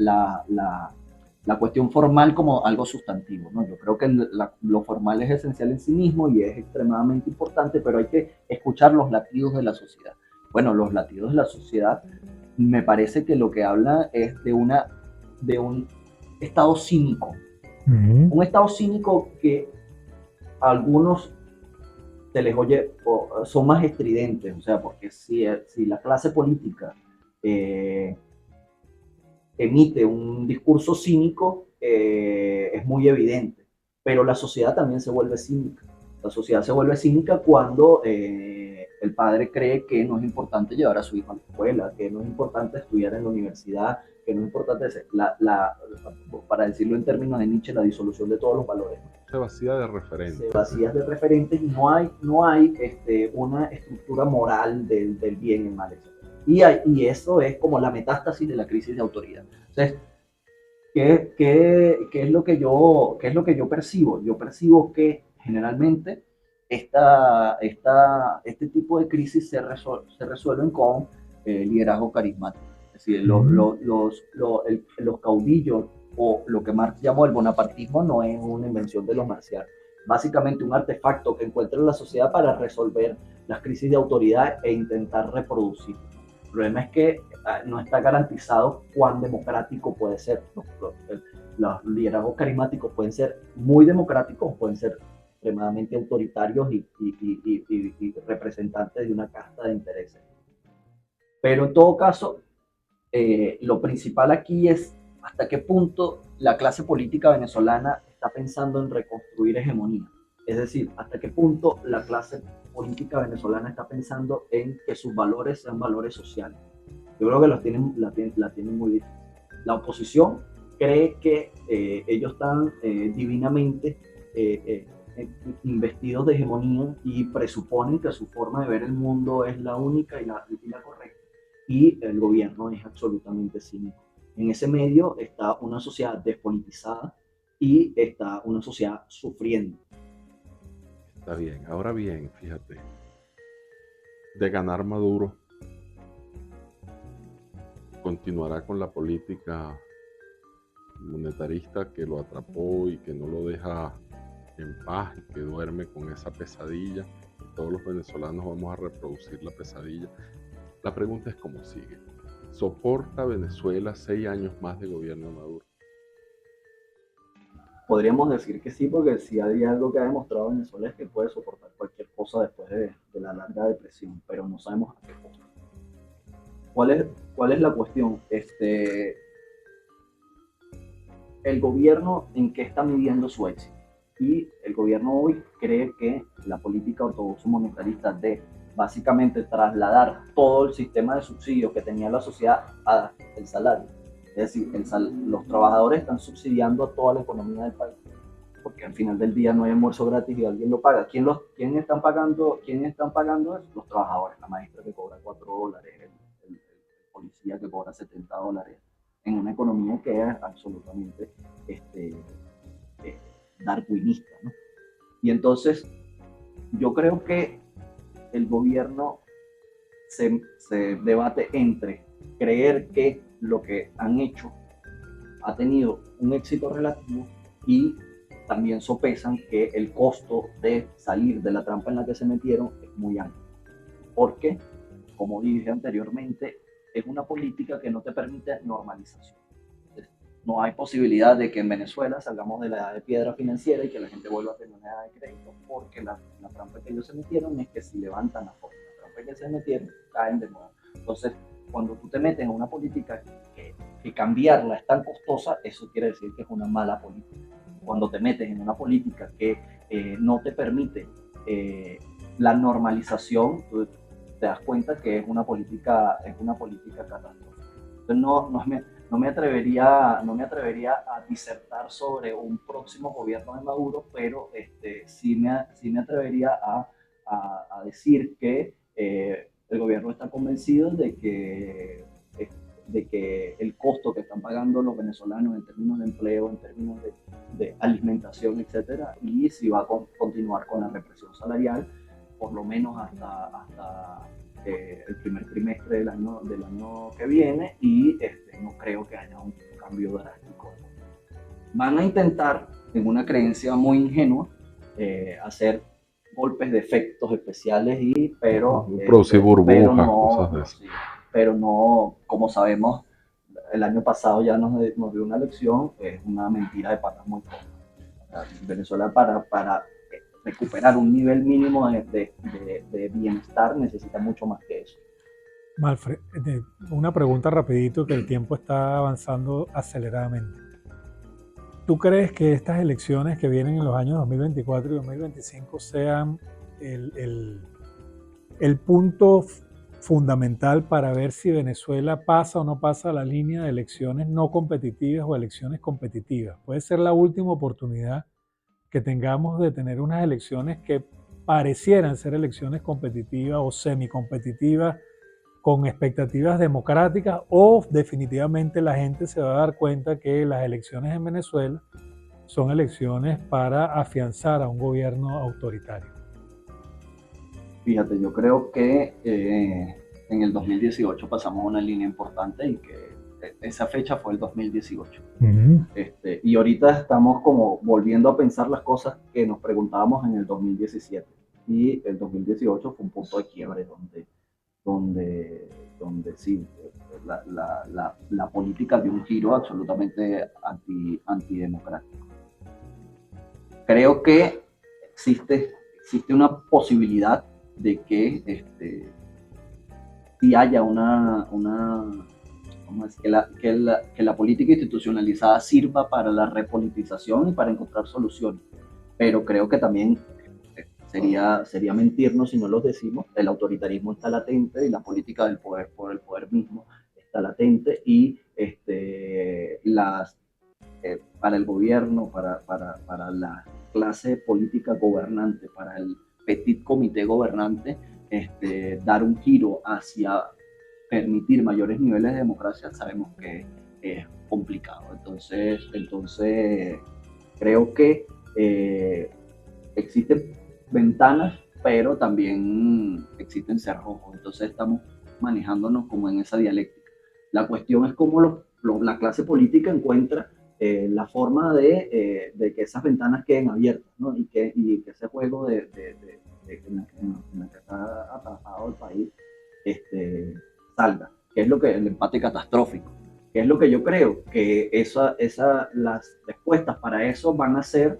cuestión formal como algo sustantivo, ¿no? Yo creo que lo formal es esencial en sí mismo y es extremadamente importante, pero hay que escuchar los latidos de la sociedad. Bueno, los latidos de la sociedad me parece que lo que habla es de un estado cínico. Un estado cínico que a algunos se les oye, son más estridentes, o sea, porque si la clase política emite un discurso cínico, es muy evidente, pero la sociedad también se vuelve cínica. La sociedad se vuelve cínica cuando el padre cree que no es importante llevar a su hijo a la escuela, que no es importante estudiar en la universidad, que no es importante para decirlo en términos de Nietzsche, la disolución de todos los valores. Se vacía de referentes. Se vacía de referentes y no hay una estructura moral del bien y el mal, etc. Y eso es como la metástasis de la crisis de autoridad. Entonces, ¿qué es lo que yo percibo? Yo percibo que generalmente este tipo de crisis se resuelven con liderazgo carismático. Es decir, los caudillos, o lo que Marx llamó el bonapartismo, no es una invención de los marcianos. Básicamente un artefacto que encuentra la sociedad para resolver las crisis de autoridad e intentar reproducir. El problema es que no está garantizado cuán democrático puede ser. Los liderazgos carismáticos pueden ser muy democráticos, pueden ser extremadamente autoritarios y representantes de una casta de intereses. Pero en todo caso, lo principal aquí es hasta qué punto la clase política venezolana está pensando en reconstruir hegemonía. Es decir, hasta qué punto la clase política venezolana está pensando en que sus valores sean valores sociales. Yo creo que la tienen muy difícil. La oposición cree que ellos están divinamente investidos de hegemonía y presuponen que su forma de ver el mundo es la única y la correcta. Y el gobierno es absolutamente cínico. En ese medio está una sociedad despolitizada y está una sociedad sufriendo. Está bien. Ahora bien, fíjate, de ganar Maduro, continuará con la política monetarista que lo atrapó y que no lo deja en paz y que duerme con esa pesadilla. Todos los venezolanos vamos a reproducir la pesadilla. La pregunta es cómo sigue. ¿Soporta Venezuela 6 años más de gobierno de Maduro? Podríamos decir que sí, porque si hay algo que ha demostrado Venezuela es que puede soportar cualquier cosa después de la larga depresión, pero no sabemos a qué costo. ¿Cuál es la cuestión? El gobierno, ¿en qué está midiendo su éxito? Y el gobierno hoy cree que la política ortodoxa monetarista de básicamente trasladar todo el sistema de subsidios que tenía la sociedad al salario. Es decir, los trabajadores están subsidiando a toda la economía del país, porque al final del día no hay almuerzo gratis y alguien lo paga. ¿Quién están pagando eso? Los trabajadores, la maestra que cobra $4, el policía que cobra $70, en una economía que es absolutamente darwinista, ¿no? Y entonces yo creo que el gobierno se debate entre creer que lo que han hecho ha tenido un éxito relativo y también sopesan que el costo de salir de la trampa en la que se metieron es muy alto. Porque, como dije anteriormente, es una política que no te permite normalización. Entonces, no hay posibilidad de que en Venezuela salgamos de la edad de piedra financiera y que la gente vuelva a tener una edad de crédito, porque la trampa que ellos se metieron es que si levantan la trampa que se metieron, caen de nuevo. Entonces, cuando tú te metes en una política que cambiarla es tan costosa, eso quiere decir que es una mala política. Cuando te metes en una política que no te permite la normalización, tú te das cuenta que es una política catastrófica. Entonces no me atrevería a disertar sobre un próximo gobierno de Maduro, pero sí me atrevería a decir que el gobierno está convencido de que el costo que están pagando los venezolanos en términos de empleo, en términos de alimentación, etcétera, y si va a continuar con la represión salarial, por lo menos hasta el primer trimestre del año que viene, y no creo que haya un cambio drástico. Van a intentar, en una creencia muy ingenua, hacer golpes de efectos especiales, pero producir burbujas, pero no, cosas de eso. sí, pero no, como sabemos, el año pasado ya nos dio una lección, es una mentira de patas muy corta. Venezuela para recuperar un nivel mínimo de bienestar necesita mucho más que eso. Malfred, una pregunta rapidito, que el tiempo está avanzando aceleradamente. ¿Tú crees que estas elecciones que vienen en los años 2024 y 2025 sean el punto fundamental para ver si Venezuela pasa o no pasa la línea de elecciones no competitivas o elecciones competitivas? Puede ser la última oportunidad que tengamos de tener unas elecciones que parecieran ser elecciones competitivas o semicompetitivas, con expectativas democráticas, o definitivamente la gente se va a dar cuenta que las elecciones en Venezuela son elecciones para afianzar a un gobierno autoritario. Fíjate, yo creo que en el 2018 pasamos una línea importante y que esa fecha fue el 2018. Y ahorita estamos como volviendo a pensar las cosas que nos preguntábamos en el 2017. Y el 2018 fue un punto de quiebre donde sí, la política dio un giro absolutamente antidemocrático. Creo que existe una posibilidad de que si haya vamos a decir, que la política institucionalizada sirva para la repolitización y para encontrar soluciones. Pero creo que también Sería mentirnos si no los decimos. El autoritarismo está latente y la política del poder por el poder mismo está latente y para el gobierno, para la clase política gobernante, para el petit comité gobernante, dar un giro hacia permitir mayores niveles de democracia, sabemos que es complicado. Entonces creo que existen ventanas, pero también existen cerrojos. Entonces estamos manejándonos como en esa dialéctica. La cuestión es cómo la clase política encuentra la forma de que esas ventanas queden abiertas, ¿no? y que ese juego en la que está atrasado el país salga, que es lo que el empate catastrófico, que es lo que yo creo que las respuestas para eso van a ser,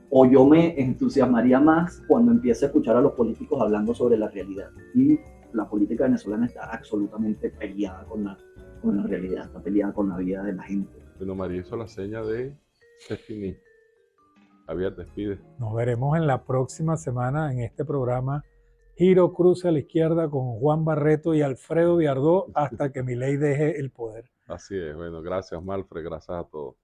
o yo me entusiasmaría más cuando empiece a escuchar a los políticos hablando sobre la realidad. Y la política venezolana está absolutamente peleada con la realidad, está peleada con la vida de la gente. Bueno, María hizo la seña de se finí. Javier, despide. Nos veremos en la próxima semana en este programa Giro Cruce a la Izquierda con Juan Barreto y Alfredo Viardó hasta que Milei deje el poder. Así es. Bueno, gracias, Malfred. Gracias a todos.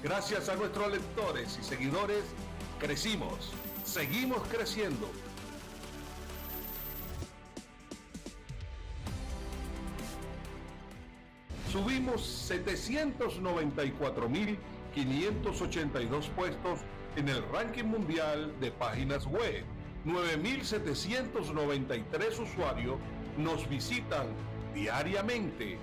Gracias a nuestros lectores y seguidores, crecimos, seguimos creciendo. Subimos 794.582 puestos en el ranking mundial de páginas web. 9.793 usuarios nos visitan diariamente.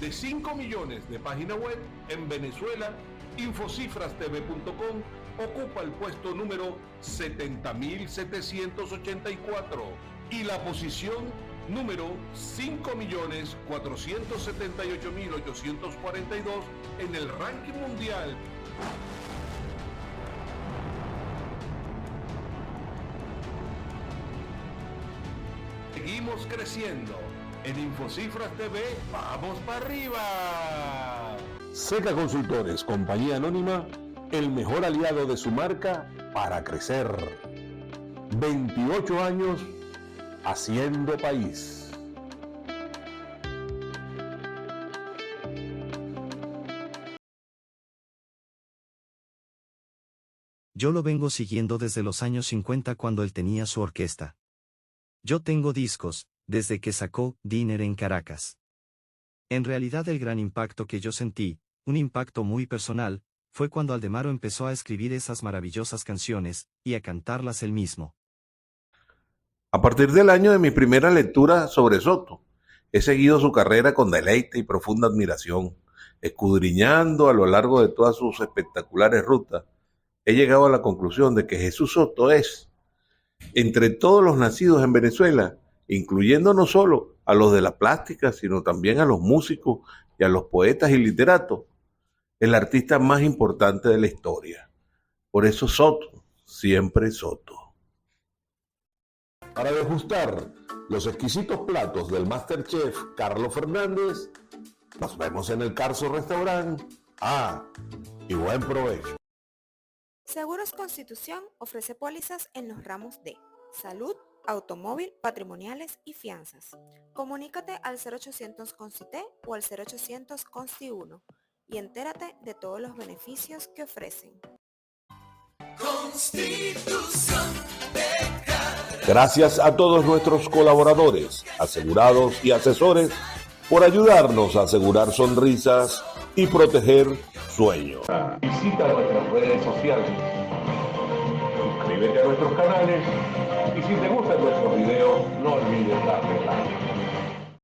De 5 millones de páginas web en Venezuela, Infocifrastv.com ocupa el puesto número 70.784 y la posición número 5.478.842 en el ranking mundial. Seguimos creciendo. En Infocifras TV, ¡vamos para arriba! Seca Consultores, compañía anónima, el mejor aliado de su marca para crecer. 28 años haciendo país. Yo lo vengo siguiendo desde los años 50 cuando él tenía su orquesta. Yo tengo discos, desde que sacó Dinner en Caracas. En realidad el gran impacto que yo sentí, un impacto muy personal, fue cuando Aldemaro empezó a escribir esas maravillosas canciones, y a cantarlas él mismo. A partir del año de mi primera lectura sobre Soto, he seguido su carrera con deleite y profunda admiración. Escudriñando a lo largo de todas sus espectaculares rutas, he llegado a la conclusión de que Jesús Soto es, entre todos los nacidos en Venezuela, incluyendo no solo a los de la plástica, sino también a los músicos y a los poetas y literatos, el artista más importante de la historia. Por eso Soto, siempre Soto. Para degustar los exquisitos platos del Masterchef Carlos Fernández, nos vemos en el Carso Restaurant. Y buen provecho. Seguros Constitución ofrece pólizas en los ramos de salud, automóvil, patrimoniales y fianzas. Comunícate al 0800 CONCITE o al 0800 CONSTI 1 y entérate de todos los beneficios que ofrecen. Gracias a todos nuestros colaboradores, asegurados y asesores por ayudarnos a asegurar sonrisas y proteger sueños. Visita nuestras redes sociales, suscríbete a nuestros canales y si te gustan nuestros videos, no olvides darle like.